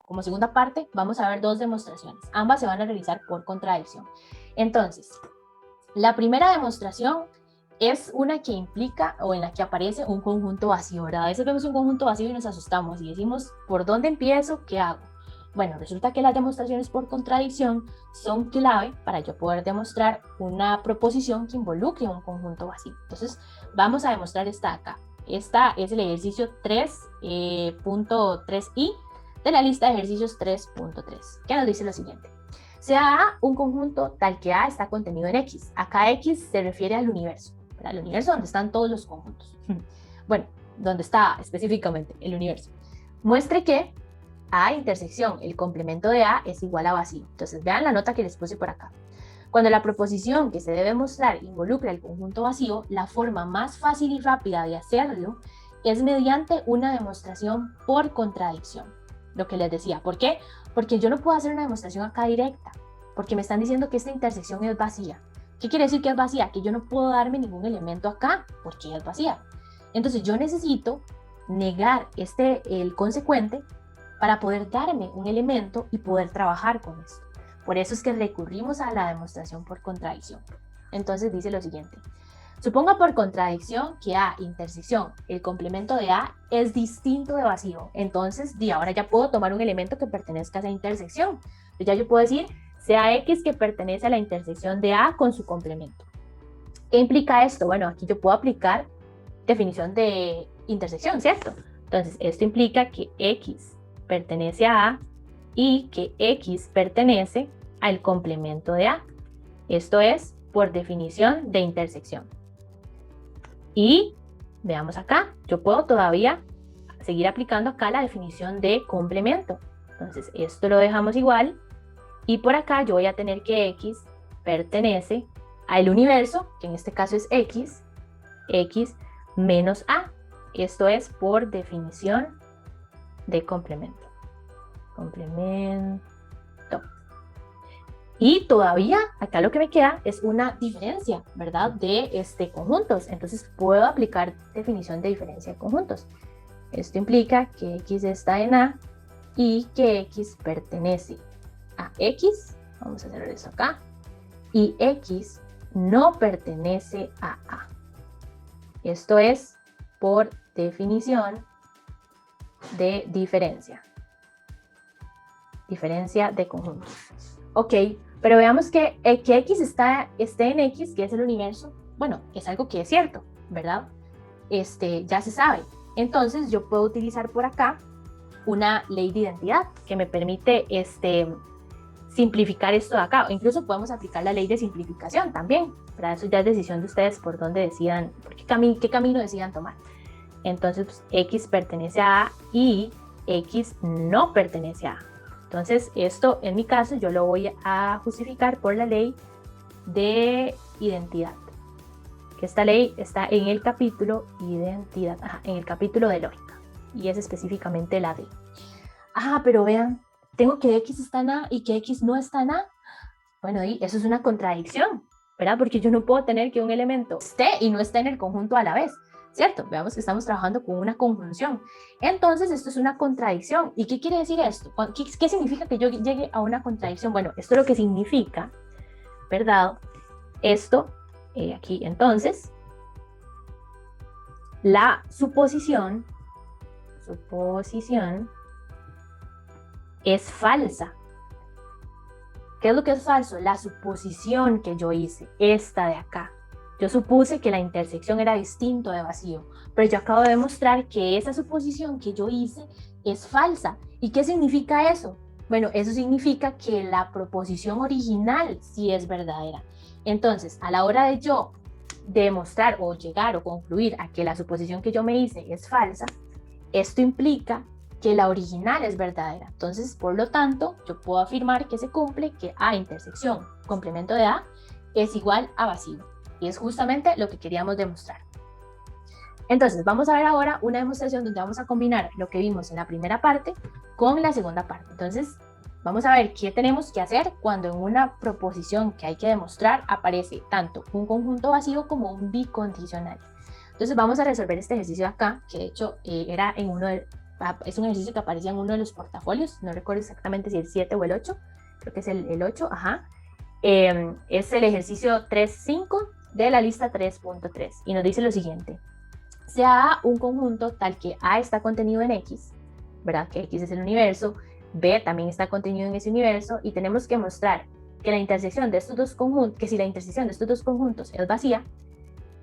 como segunda parte, vamos a ver dos demostraciones. Ambas se van a realizar por contradicción. Entonces, la primera demostración es una que implica o en la que aparece un conjunto vacío, ¿verdad? A veces vemos un conjunto vacío y nos asustamos y decimos, ¿por dónde empiezo? ¿Qué hago? Bueno, resulta que las demostraciones por contradicción son clave para yo poder demostrar una proposición que involucre un conjunto vacío. Entonces, vamos a demostrar esta acá. Esta es el ejercicio 3.3i de la lista de ejercicios 3.3, que nos dice lo siguiente. Sea A un conjunto tal que A está contenido en X. Acá X se refiere al universo, ¿verdad? El universo donde están todos los conjuntos. Bueno, donde está específicamente el universo. Muestre que A intersección, el complemento de A es igual a vacío. Entonces vean la nota que les puse por acá. Cuando la proposición que se debe mostrar involucra el conjunto vacío, la forma más fácil y rápida de hacerlo es mediante una demostración por contradicción. Lo que les decía, ¿por qué? Porque yo no puedo hacer una demostración acá directa, porque me están diciendo que esta intersección es vacía. ¿Qué quiere decir que es vacía? Que yo no puedo darme ningún elemento acá, porque es vacía. Entonces yo necesito negar el consecuente para poder darme un elemento y poder trabajar con esto. Por eso es que recurrimos a la demostración por contradicción. Entonces dice lo siguiente. Suponga por contradicción que A intersección, el complemento de A, es distinto de vacío. Entonces, ahora ya puedo tomar un elemento que pertenezca a esa intersección. Entonces ya yo puedo decir, sea X que pertenece a la intersección de A con su complemento. ¿Qué implica esto? Bueno, aquí yo puedo aplicar definición de intersección, ¿cierto? Entonces, esto implica que X pertenece a A y que X pertenece al complemento de A. Esto es por definición de intersección. Y veamos acá, yo puedo todavía seguir aplicando acá la definición de complemento. Entonces esto lo dejamos igual y por acá yo voy a tener que X pertenece al universo, que en este caso es X menos A. Esto es por definición de complemento. Complemento. Y todavía acá lo que me queda es una diferencia, ¿verdad? De conjuntos. Entonces puedo aplicar definición de diferencia de conjuntos. Esto implica que X está en A y que X pertenece a X. Vamos a hacer eso acá. Y X no pertenece a A. Esto es por definición de diferencia. Diferencia de conjuntos. Ok, pero veamos que X esté en X, que es el universo, bueno, es algo que es cierto, ¿verdad? Ya se sabe. Entonces yo puedo utilizar por acá una ley de identidad que me permite simplificar esto de acá. O incluso podemos aplicar la ley de simplificación también. Para eso ya es decisión de ustedes por dónde decidan, qué camino decidan tomar. Entonces pues, X pertenece a A y X no pertenece a A. Entonces, esto en mi caso yo lo voy a justificar por la ley de identidad. Que esta ley está en el capítulo identidad, en el capítulo de lógica. Y es específicamente la D. Pero vean, tengo que X está en A y que X no está en A. Bueno, y eso es una contradicción, ¿verdad? Porque yo no puedo tener que un elemento esté y no esté en el conjunto a la vez. ¿Cierto? Veamos que estamos trabajando con una conjunción. Entonces, esto es una contradicción. ¿Y qué quiere decir esto? ¿Qué significa que yo llegue a una contradicción? Bueno, esto lo que significa, ¿verdad? Esto, aquí, entonces, la suposición es falsa. ¿Qué es lo que es falso? La suposición que yo hice, esta de acá. Yo supuse que la intersección era distinto de vacío, pero yo acabo de demostrar que esa suposición que yo hice es falsa. ¿Y qué significa eso? Bueno, eso significa que la proposición original sí es verdadera. Entonces, a la hora de yo demostrar o llegar o concluir a que la suposición que yo me hice es falsa, esto implica que la original es verdadera. Entonces, por lo tanto, yo puedo afirmar que se cumple que A intersección complemento de A es igual a vacío. Y es justamente lo que queríamos demostrar. Entonces, vamos a ver ahora una demostración donde vamos a combinar lo que vimos en la primera parte con la segunda parte. Entonces, vamos a ver qué tenemos que hacer cuando en una proposición que hay que demostrar aparece tanto un conjunto vacío como un bicondicional. Entonces, vamos a resolver este ejercicio de acá, que de hecho era en uno Es un ejercicio que aparece en uno de los portafolios, no recuerdo exactamente si el 7 o el 8, creo que es el 8, ajá. Es el ejercicio 3.5 de la lista 3.3 y nos dice lo siguiente: sea A un conjunto tal que A está contenido en X, ¿verdad? Que X es el universo, B también está contenido en ese universo, y tenemos que mostrar que la intersección de estos dos conjuntos, que si la intersección de estos dos conjuntos es vacía,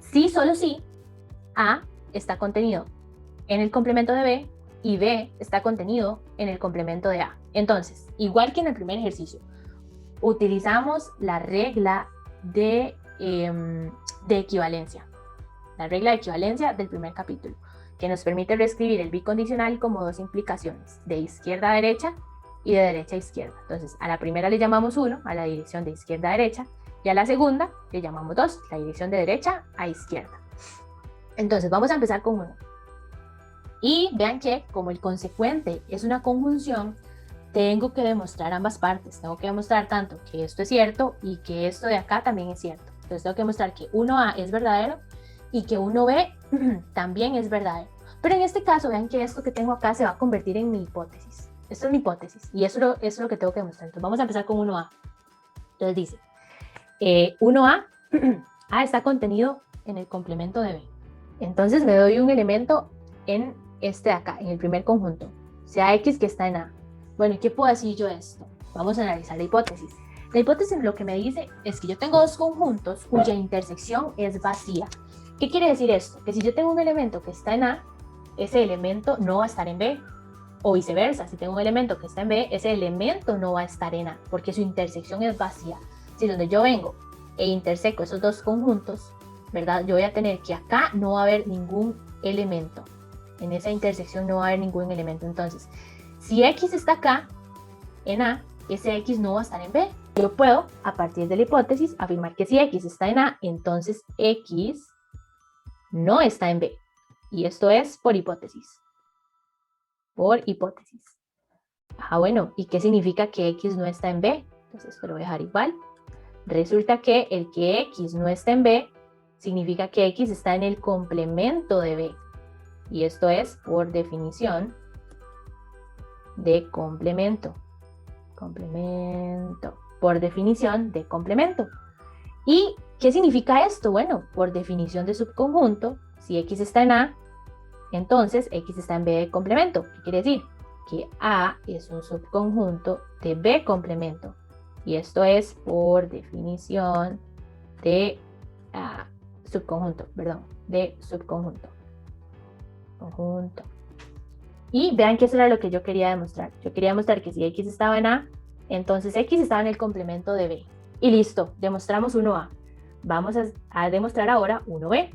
sí, solo sí, A está contenido en el complemento de B y B está contenido en el complemento de A. Entonces, igual que en el primer ejercicio, utilizamos la regla de equivalencia. La regla de equivalencia del primer capítulo, que nos permite reescribir el bicondicional como dos implicaciones, de izquierda a derecha y de derecha a izquierda. Entonces, a la primera le llamamos 1, a la dirección de izquierda a derecha, y a la segunda le llamamos 2, la dirección de derecha a izquierda. Entonces, vamos a empezar con 1. Y vean que, como el consecuente es una conjunción, tengo que demostrar ambas partes. Tengo que demostrar tanto que esto es cierto y que esto de acá también es cierto. Entonces tengo que demostrar que 1A es verdadero y que 1B también es verdadero. Pero en este caso, vean que esto que tengo acá se va a convertir en mi hipótesis. Esto es mi hipótesis y eso es lo que tengo que demostrar. Entonces vamos a empezar con 1A. Entonces dice, 1A, A está contenido en el complemento de B. Entonces me doy un elemento en este de acá, en el primer conjunto, sea X que está en A. Bueno, ¿y qué puedo decir yo de esto? Vamos a analizar la hipótesis. La hipótesis lo que me dice es que yo tengo dos conjuntos cuya intersección es vacía. ¿Qué quiere decir esto? Que si yo tengo un elemento que está en A, ese elemento no va a estar en B. O viceversa, si tengo un elemento que está en B, ese elemento no va a estar en A, porque su intersección es vacía. Si donde yo vengo e interseco esos dos conjuntos, ¿verdad? Yo voy a tener que acá no va a haber ningún elemento. En esa intersección no va a haber ningún elemento. Entonces, si X está acá, en A, ese X no va a estar en B. Yo puedo, a partir de la hipótesis, afirmar que si X está en A, entonces X no está en B. Y esto es por hipótesis. Por hipótesis. Bueno, ¿y qué significa que X no está en B? Entonces esto lo voy a dejar igual. Resulta que el que X no está en B significa que X está en el complemento de B. Y esto es por definición de complemento. Complemento. Por definición de complemento. ¿Y qué significa esto? Bueno, por definición de subconjunto, si X está en A, entonces X está en B de complemento. ¿Qué quiere decir? Que A es un subconjunto de B complemento. Y esto es por definición de subconjunto, perdón, de subconjunto. Conjunto. Y vean que eso era lo que yo quería demostrar. Yo quería demostrar que si X estaba en A, entonces X estaba en el complemento de B. Y listo, demostramos 1A. Vamos a demostrar ahora 1B.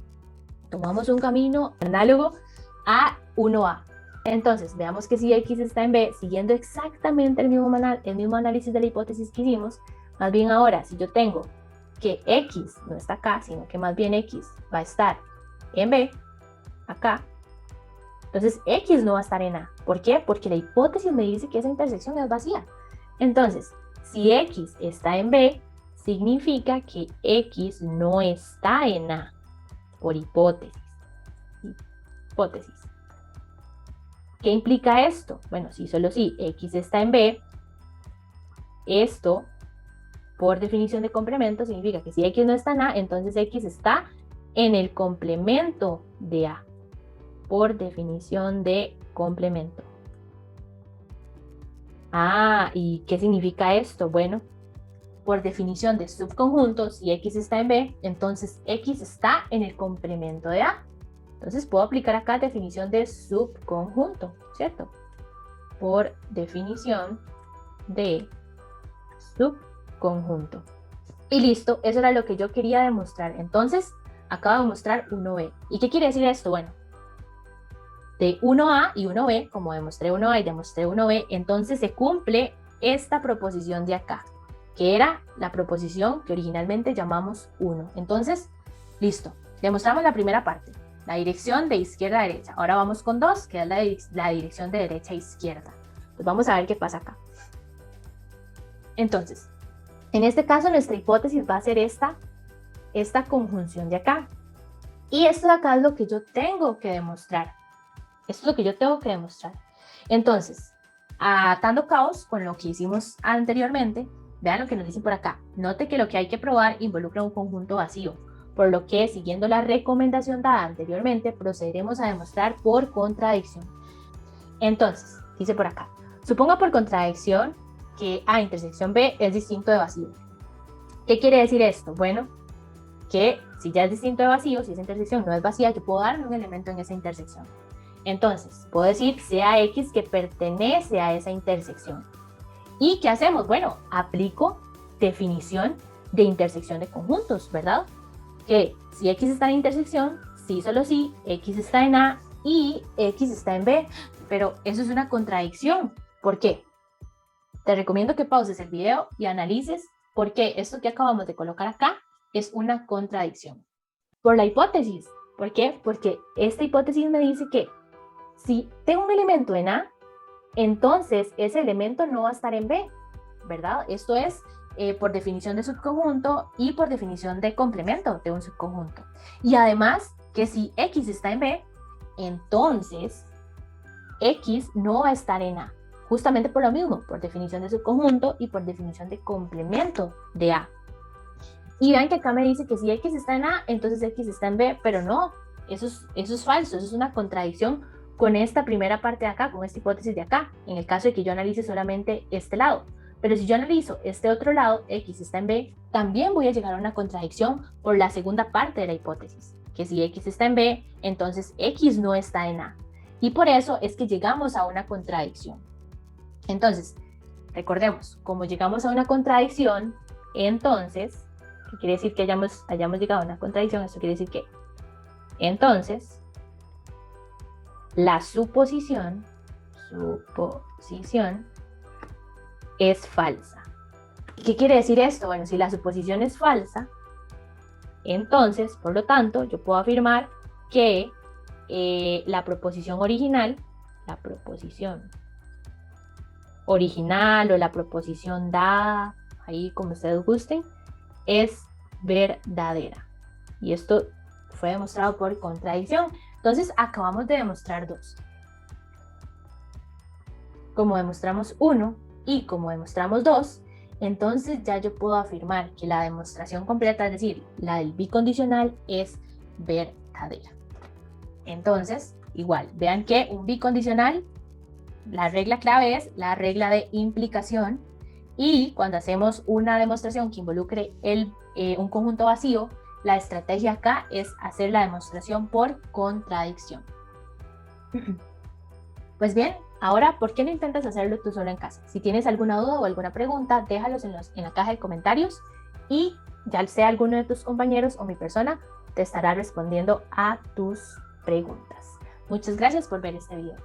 Tomamos un camino análogo a 1A. Entonces, veamos que si X está en B, siguiendo exactamente el mismo análisis de la hipótesis que hicimos, más bien ahora, si yo tengo que X no está acá, sino que más bien X va a estar en B, acá, entonces X no va a estar en A. ¿Por qué? Porque la hipótesis me dice que esa intersección es vacía. Entonces, si X está en B, significa que X no está en A, por hipótesis. Hipótesis. ¿Qué implica esto? Bueno, si solo si X está en B, esto, por definición de complemento, significa que si X no está en A, entonces X está en el complemento de A, por definición de complemento. ¿Y qué significa esto? Bueno, por definición de subconjunto, si X está en B, entonces X está en el complemento de A. Entonces puedo aplicar acá definición de subconjunto, ¿cierto? Por definición de subconjunto. Y listo, eso era lo que yo quería demostrar. Entonces, acabo de mostrar 1B. ¿Y qué quiere decir esto? Bueno, de 1A y 1B, como demostré 1A y demostré 1B, entonces se cumple esta proposición de acá, que era la proposición que originalmente llamamos 1. Entonces, listo, demostramos la primera parte, la dirección de izquierda a derecha. Ahora vamos con 2, que es la dirección de derecha a izquierda. Pues vamos a ver qué pasa acá. Entonces, en este caso nuestra hipótesis va a ser esta conjunción de acá. Y esto de acá es lo que yo tengo que demostrar. Esto es lo que yo tengo que demostrar. Entonces, atando cabos con lo que hicimos anteriormente, vean lo que nos dice por acá. Note que lo que hay que probar involucra un conjunto vacío, por lo que, siguiendo la recomendación dada anteriormente, procederemos a demostrar por contradicción. Entonces, dice por acá, suponga por contradicción que A intersección B es distinto de vacío. ¿Qué quiere decir esto? Bueno, que si ya es distinto de vacío, si esa intersección no es vacía, yo puedo darle un elemento en esa intersección. Entonces, puedo decir sea X que pertenece a esa intersección. ¿Y qué hacemos? Bueno, aplico definición de intersección de conjuntos, ¿verdad? Que si X está en intersección, sí, solo sí, X está en A y X está en B. Pero eso es una contradicción. ¿Por qué? Te recomiendo que pauses el video y analices por qué esto que acabamos de colocar acá es una contradicción. Por la hipótesis. ¿Por qué? Porque esta hipótesis me dice que si tengo un elemento en A, entonces ese elemento no va a estar en B, ¿verdad? Esto es por definición de subconjunto y por definición de complemento de un subconjunto. Y además que si X está en B, entonces X no va a estar en A, justamente por lo mismo, por definición de subconjunto y por definición de complemento de A. Y vean que acá me dice que si X está en A, entonces X está en B, pero no, eso es falso, eso es una contradicción con esta primera parte de acá, con esta hipótesis de acá, en el caso de que yo analice solamente este lado. Pero si yo analizo este otro lado, X está en B, también voy a llegar a una contradicción por la segunda parte de la hipótesis, que si X está en B, entonces X no está en A. Y por eso es que llegamos a una contradicción. Entonces, recordemos, como llegamos a una contradicción, entonces, ¿qué quiere decir que hayamos llegado a una contradicción? Esto quiere decir que, entonces, la suposición es falsa. ¿Qué quiere decir esto? Bueno, si la suposición es falsa, entonces, por lo tanto, yo puedo afirmar que la proposición original o la proposición dada, ahí como ustedes gusten, es verdadera. Y esto fue demostrado por contradicción. Entonces, acabamos de demostrar dos. Como demostramos uno y como demostramos dos, entonces ya yo puedo afirmar que la demostración completa, es decir, la del bicondicional, es verdadera. Entonces, igual, vean que un bicondicional, la regla clave es la regla de implicación, y cuando hacemos una demostración que involucre un conjunto vacío, la estrategia acá es hacer la demostración por contradicción. Pues bien, ahora, ¿por qué no intentas hacerlo tú solo en casa? Si tienes alguna duda o alguna pregunta, déjalos en la caja de comentarios y ya sea alguno de tus compañeros o mi persona te estará respondiendo a tus preguntas. Muchas gracias por ver este video.